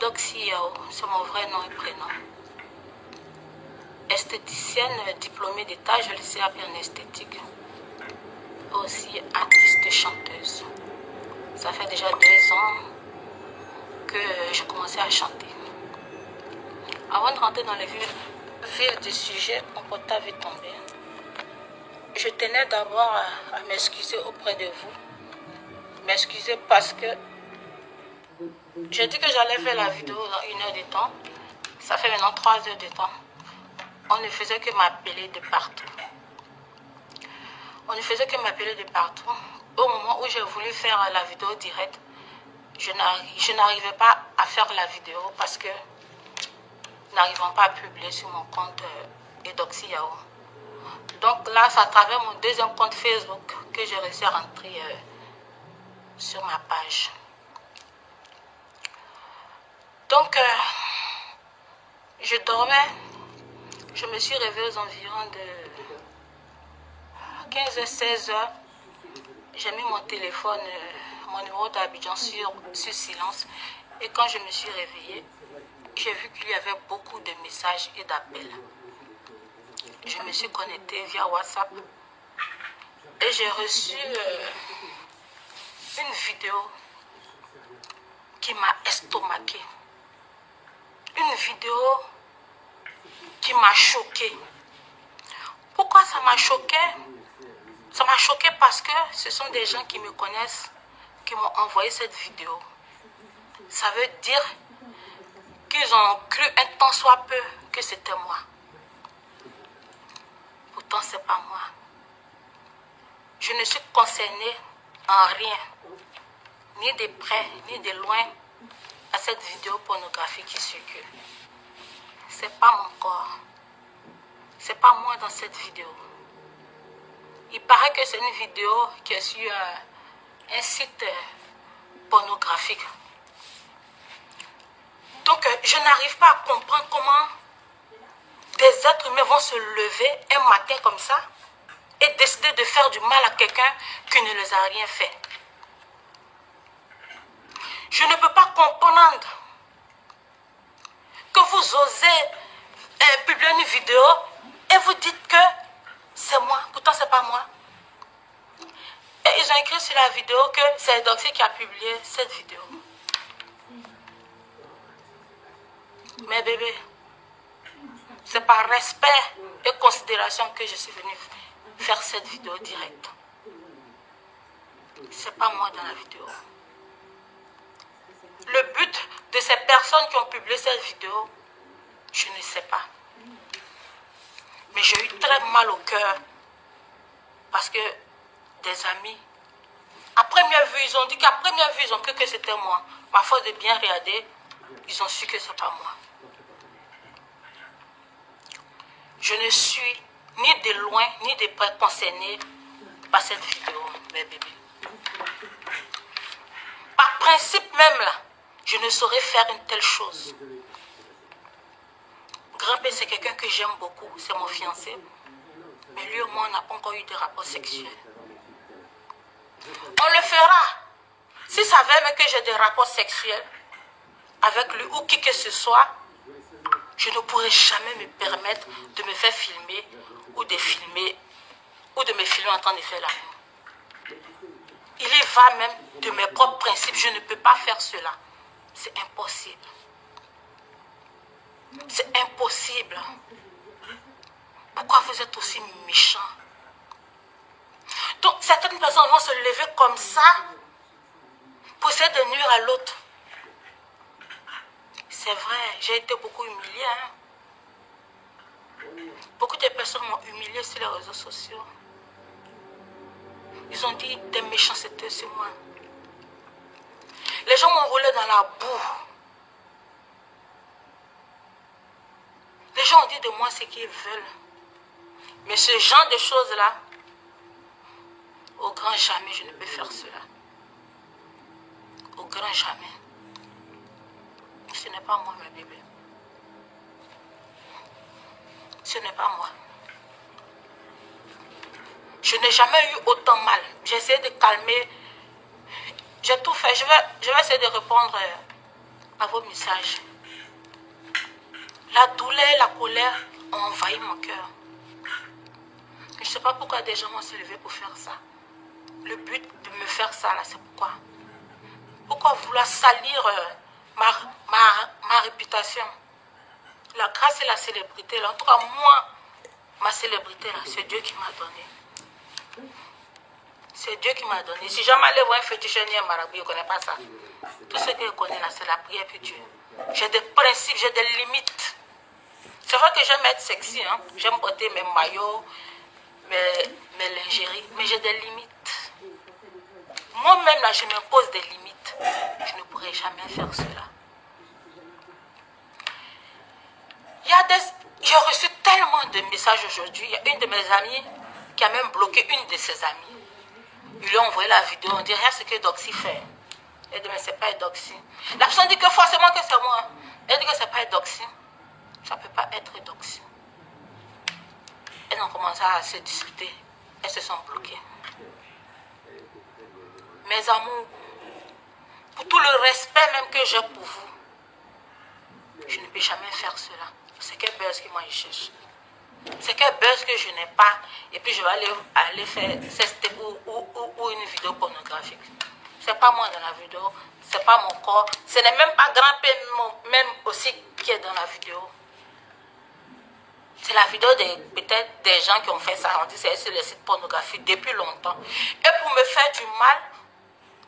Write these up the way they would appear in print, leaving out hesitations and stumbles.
Eudoxie Yao, c'est mon vrai nom et prénom. Esthéticienne diplômée d'État, je le sais appeler en esthétique. Aussi artiste chanteuse. Ça fait déjà 2 ans que j'ai commencé à chanter. Avant de rentrer dans le vif du sujet, mon portable est tombé. Je tenais d'abord à m'excuser auprès de vous. M'excuser parce que j'ai dit que j'allais faire la vidéo dans 1 heure de temps. Ça fait maintenant 3 heures de temps. On ne faisait que m'appeler de partout. On ne faisait que m'appeler de partout. Au moment où j'ai voulu faire la vidéo directe, je n'arrivais pas à faire la vidéo parce que n'arrivant pas à publier sur mon compte Eudoxie Yao. Donc là, c'est à travers mon 2e compte Facebook que j'ai réussi à rentrer sur ma page. Donc, je dormais. Je me suis réveillée aux environs de 15h-16h. J'ai mis mon téléphone, mon numéro d'Abidjan sur silence. Et quand je me suis réveillée, j'ai vu qu'il y avait beaucoup de messages et d'appels. Je me suis connectée via WhatsApp et j'ai reçu une vidéo qui m'a estomaquée. Une vidéo qui m'a choquée. Pourquoi ça m'a choquée? Ça m'a choquée parce que ce sont des gens qui me connaissent qui m'ont envoyé cette vidéo. Ça veut dire qu'ils ont cru un tant soit peu que c'était moi. Pourtant, ce n'est pas moi. Je ne suis concernée en rien, ni de près, ni de loin, à cette vidéo pornographique qui circule. Ce n'est pas mon corps. Ce n'est pas moi dans cette vidéo. Il paraît que c'est une vidéo qui est sur un site pornographique. Donc, je n'arrive pas à comprendre comment des êtres humains vont se lever un matin comme ça et décider de faire du mal à quelqu'un qui ne les a rien fait. Je ne peux pas comprendre que vous osez publier une vidéo et vous dites que c'est moi, pourtant c'est pas moi. Et ils ont écrit sur la vidéo que c'est Eudoxie qui a publié cette vidéo. Mais bébé, c'est par respect et considération que je suis venue faire cette vidéo directe. C'est pas moi dans la vidéo. Le but de ces personnes qui ont publié cette vidéo, je ne sais pas. Mais j'ai eu très mal au cœur parce que des amis, à première vue, ils ont dit qu'à première vue, ils ont cru que c'était moi. À force de bien regarder, ils ont su que ce n'est pas moi. Je ne suis ni de loin, ni de près concernée par cette vidéo, mes bébés. Par principe même, là, je ne saurais faire une telle chose. Grand P, c'est quelqu'un que j'aime beaucoup, c'est mon fiancé. Mais lui et moi, on n'a pas encore eu de rapport sexuel. On le fera. S'il savait même que j'ai des rapports sexuels avec lui ou qui que ce soit, je ne pourrais jamais me permettre de me faire filmer ou de me filmer en train de faire l'amour. Il y va même de mes propres principes. Je ne peux pas faire cela. C'est impossible. C'est impossible. Pourquoi vous êtes aussi méchants? Donc, certaines personnes vont se lever comme ça pour essayer de nuire à l'autre. C'est vrai, j'ai été beaucoup humiliée. Hein? Beaucoup de personnes m'ont humiliée sur les réseaux sociaux. Ils ont dit des méchancetés sur moi. Les gens m'ont roulé dans la boue. Les gens ont dit de moi ce qu'ils veulent. Mais ce genre de choses-là, au grand jamais, je ne peux faire cela. Au grand jamais. Ce n'est pas moi, mes bébés. Ce n'est pas moi. Je n'ai jamais eu autant mal. J'ai essayé de calmer. J'ai tout fait. Je vais essayer de répondre à vos messages. La douleur et la colère ont envahi mon cœur. Je ne sais pas pourquoi des gens vont se lever pour faire ça. Le but de me faire ça, là, c'est pourquoi. Pourquoi vouloir salir ma réputation? La grâce et la célébrité, là. En tout cas, moi, ma célébrité, là, c'est Dieu qui m'a donné. C'est Dieu qui m'a donné. Si jamais je vois un féticheur ni un marabout, je ne connais pas ça. Tout ce que je connais là, c'est la prière puis Dieu. J'ai des principes, j'ai des limites. C'est vrai que j'aime être sexy, hein. J'aime porter mes maillots, mes lingeries, mais j'ai des limites. Moi-même, là, je m'impose des limites. Je ne pourrai jamais faire cela. J'ai reçu tellement de messages aujourd'hui. Il y a une de mes amies qui a même bloqué une de ses amies. Ils lui ont envoyé la vidéo. On dit rien ce que Doxy fait. Elle dit mais c'est pas Doxy. La personne dit que forcément que c'est moi. Elle dit que c'est pas Doxy. Ça ne peut pas être Doxy. Elles ont commencé à se discuter. Elles se sont bloquées. Mes amours, pour tout le respect même que j'ai pour vous, je ne peux jamais faire cela. C'est quel buzz que moi je cherche. C'est quel buzz que je n'ai pas. Et puis je vais aller faire CST ou une vidéo pornographique. C'est pas moi dans la vidéo. C'est pas mon corps. Ce n'est même pas grand-père même aussi qui est dans la vidéo. C'est la vidéo peut-être des gens qui ont fait ça. On dit c'est sur les sites pornographiques depuis longtemps. Et pour me faire du mal,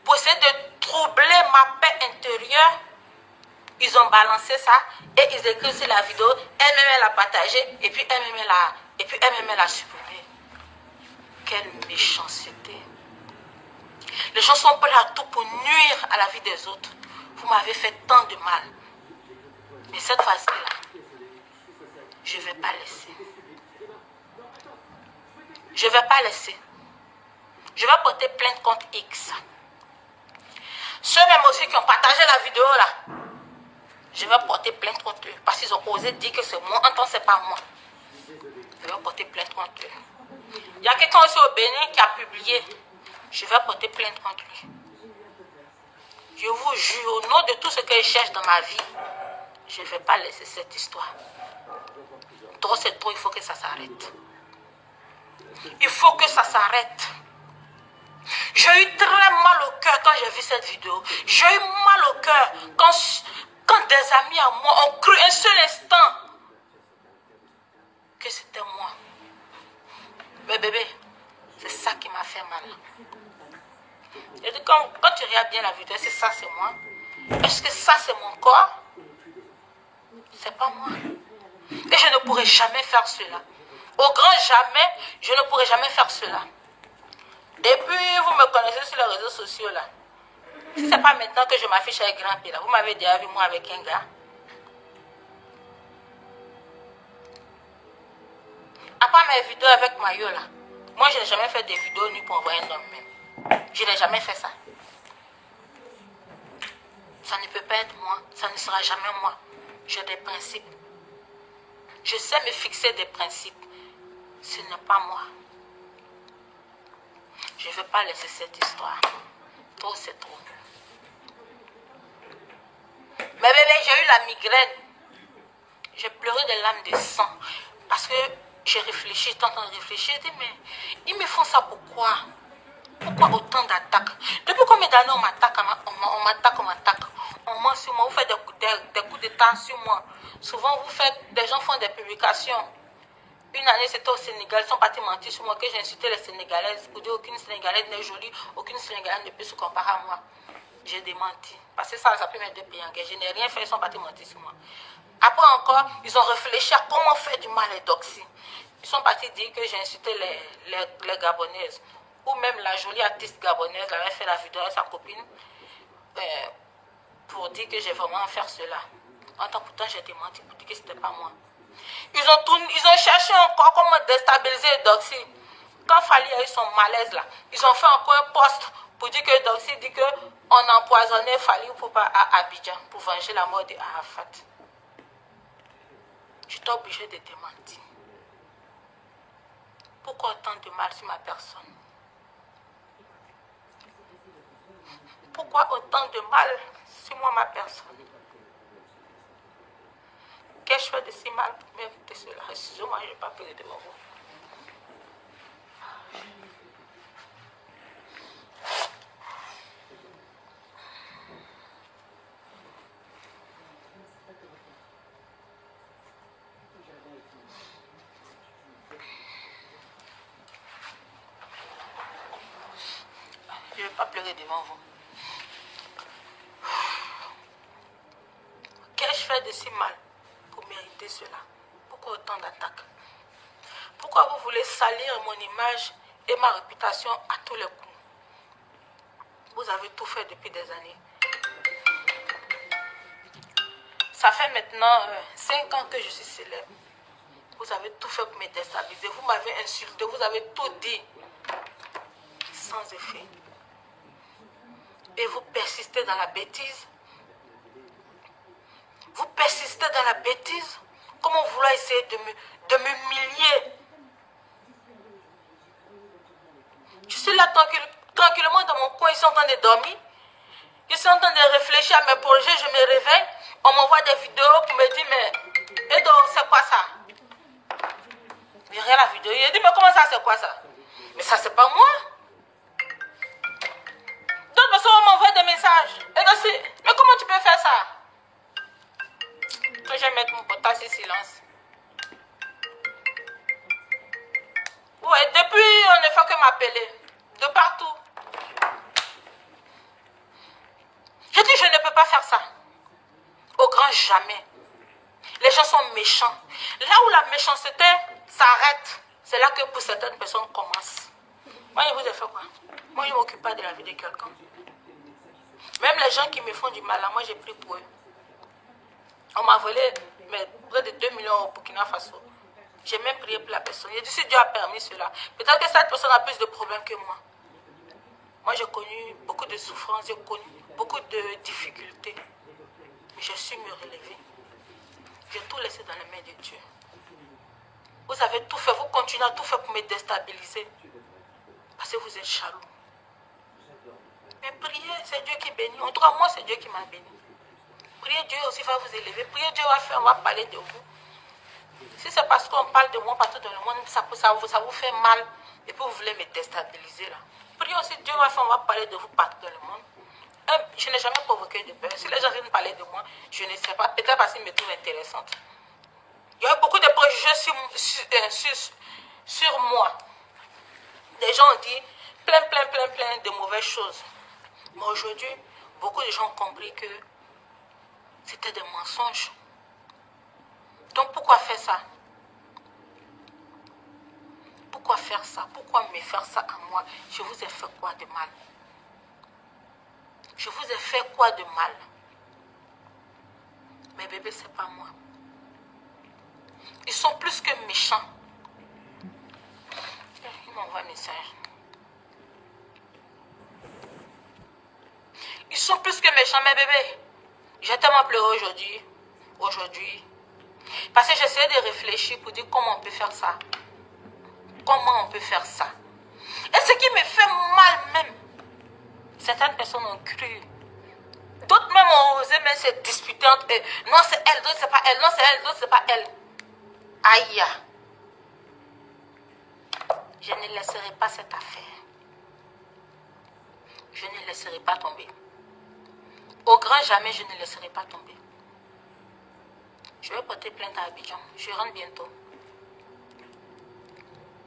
pour essayer de troubler ma paix intérieure, ils ont balancé ça et ils écrivent sur la vidéo. Elle-même elle a partagé et puis elle-même elle a supprimé. Quelle méchanceté. Les gens sont prêts à tout pour nuire à la vie des autres. Vous m'avez fait tant de mal. Mais cette fois-ci-là, je ne vais pas laisser. Je ne vais pas laisser. Je vais porter plainte contre X. Ceux même aussi qui ont partagé la vidéo là, je vais porter plainte contre eux. Parce qu'ils ont osé dire que c'est moi. En tant que ce n'est pas moi. Je vais porter plainte contre eux. Il y a quelqu'un aussi au Bénin qui a publié. Je vais porter plainte contre lui. Je vous jure, au nom de tout ce que je cherche dans ma vie, je ne vais pas laisser cette histoire. Trop c'est trop, il faut que ça s'arrête. Il faut que ça s'arrête. J'ai eu très mal au cœur quand j'ai vu cette vidéo. J'ai eu mal au cœur quand des amis à moi ont cru un seul instant que c'était moi. Mais bébé, c'est ça qui m'a fait mal. Et quand tu regardes bien la vidéo, c'est ça, c'est moi. Est-ce que ça, c'est mon corps? C'est pas moi. Et je ne pourrai jamais faire cela. Au grand jamais, je ne pourrai jamais faire cela. Depuis, vous me connaissez sur les réseaux sociaux là. Si ce n'est pas maintenant que je m'affiche avec grand P là, vous m'avez déjà vu moi avec un gars. À part mes vidéos avec maillot là, moi je n'ai jamais fait des vidéos ni pour envoyer un homme même. Je n'ai jamais fait ça. Ça ne peut pas être moi, ça ne sera jamais moi. J'ai des principes. Je sais me fixer des principes. Ce n'est pas moi. Je ne veux pas laisser cette histoire. Trop, c'est trop. Mais bébé, j'ai eu la migraine. J'ai pleuré des larmes de sang. Parce que j'ai réfléchi, j'ai tenté de réfléchir. J'ai dit, mais ils me font ça pourquoi? Pourquoi autant d'attaques? Depuis combien d'années on m'attaque? On ment sur moi, vous faites des coups d'état sur moi. Souvent, des gens font des publications. Une année, c'était au Sénégal, ils sont partis mentir sur moi que j'ai insulté les Sénégalaises pour dire aucune Sénégalaise n'est jolie, aucune Sénégalaise ne peut se comparer à moi. J'ai démenti. Parce que ça peut mettre 2 pays en guerre. Je n'ai rien fait, ils sont partis mentir sur moi. Après encore, ils ont réfléchi à comment faire du mal à Doxy. Ils sont partis dire que j'ai insulté les Gabonaises. Ou même la jolie artiste gabonaise avait fait la vidéo avec sa copine pour dire que j'ai vraiment fait cela. En tant que pourtant, j'ai démenti pour dire que ce n'était pas moi. Ils ont cherché encore comment déstabiliser Doxy. Quand Fally a eu son malaise là, ils ont fait encore un post pour dire que Doxy dit qu'on empoisonnait Fally à Abidjan pour venger la mort de Arafat. J'étais obligée de démentir. Pourquoi autant de mal sur ma personne? Pourquoi autant de mal sur moi, ma personne? Qu'ai-je fait de si mal pour mériter cela? Excusez-moi, je n'ai pas pleurer devant vous. Je ne vais pas pleurer devant vous. Qu'ai-je fait de si mal pour mériter cela? Pourquoi autant d'attaques? Pourquoi vous voulez salir mon image et ma réputation à tous les coups? Vous avez tout fait depuis des années. Ça fait maintenant 5 ans que je suis célèbre. Vous avez tout fait pour me déstabiliser. Vous m'avez insulté. Vous avez tout dit. Sans effet. Et vous persistez dans la bêtise. Vous persistez dans la bêtise. Comment vouloir essayer de m'humilier? Je suis là tranquillement dans mon coin. Je suis en train de dormir. Je suis en train de réfléchir à mes projets. Je me réveille. On m'envoie des vidéos pour me dire, mais Edo, c'est quoi ça? Je regarde la vidéo. Il dit, mais comment ça, c'est quoi ça? Mais ça, c'est pas moi. D'autres personnes m'envoient des messages. Et mais comment tu peux faire ça? Je vais mettre mon portable sur silence. Ouais, depuis, on ne fait que m'appeler. De partout. Je dis, je ne peux pas faire ça. Au grand jamais. Les gens sont méchants. Là où la méchanceté s'arrête, c'est là que pour certaines personnes commence. Moi, je vous ai fait quoi? Moi, je ne m'occupe pas de la vie de quelqu'un. Même les gens qui me font du mal, moi, j'ai pris pour eux. On m'a volé près de 2 millions au Burkina Faso. J'ai même prié pour la personne. J'ai dit, si Dieu a permis cela, peut-être que cette personne a plus de problèmes que moi. Moi, j'ai connu beaucoup de souffrances, j'ai connu beaucoup de difficultés. Mais je suis me relever. J'ai tout laissé dans les mains de Dieu. Vous avez tout fait, vous continuez à tout faire pour me déstabiliser. Parce que vous êtes jaloux. Mais priez, c'est Dieu qui bénit. En tout cas, moi, c'est Dieu qui m'a béni. Priez, Dieu aussi va vous élever. Priez, Dieu va faire, on va parler de vous. Si c'est parce qu'on parle de moi partout dans le monde, ça vous fait mal. Et puis vous voulez me déstabiliser là. Priez aussi, Dieu va faire, on va parler de vous partout dans le monde. Je n'ai jamais provoqué de peur. Si les gens viennent parler de moi, je ne sais pas. Peut-être parce qu'ils me trouvent intéressante. Il y a eu beaucoup de préjugés sur moi. Des gens ont dit plein de mauvaises choses. Mais aujourd'hui, beaucoup de gens ont compris que c'était des mensonges. Donc pourquoi faire ça? Pourquoi faire ça? Pourquoi me faire ça à moi? Je vous ai fait quoi de mal? Je vous ai fait quoi de mal? Mais bébé, c'est pas moi. Ils sont plus que méchants. Ils m'envoient un message. Ils sont plus que méchants, mais bébé. J'ai tellement pleuré aujourd'hui. Parce que j'essayais de réfléchir pour dire comment on peut faire ça. Comment on peut faire ça? Et ce qui me fait mal même, certaines personnes ont cru. D'autres même ont osé même se disputer entre eux. Non, c'est elle, d'autres c'est pas elle. Non, c'est elle, d'autres c'est pas elle. Aïe. Je ne laisserai pas cette affaire. Je ne laisserai pas tomber. Au grand jamais, je ne laisserai pas tomber. Je vais porter plainte à Abidjan. Je rentre bientôt.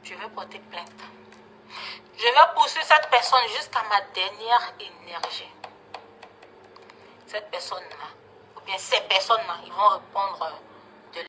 Je vais porter plainte. Je vais poursuivre cette personne jusqu'à ma dernière énergie. Cette personne-là, ou bien ces personnes-là, ils vont répondre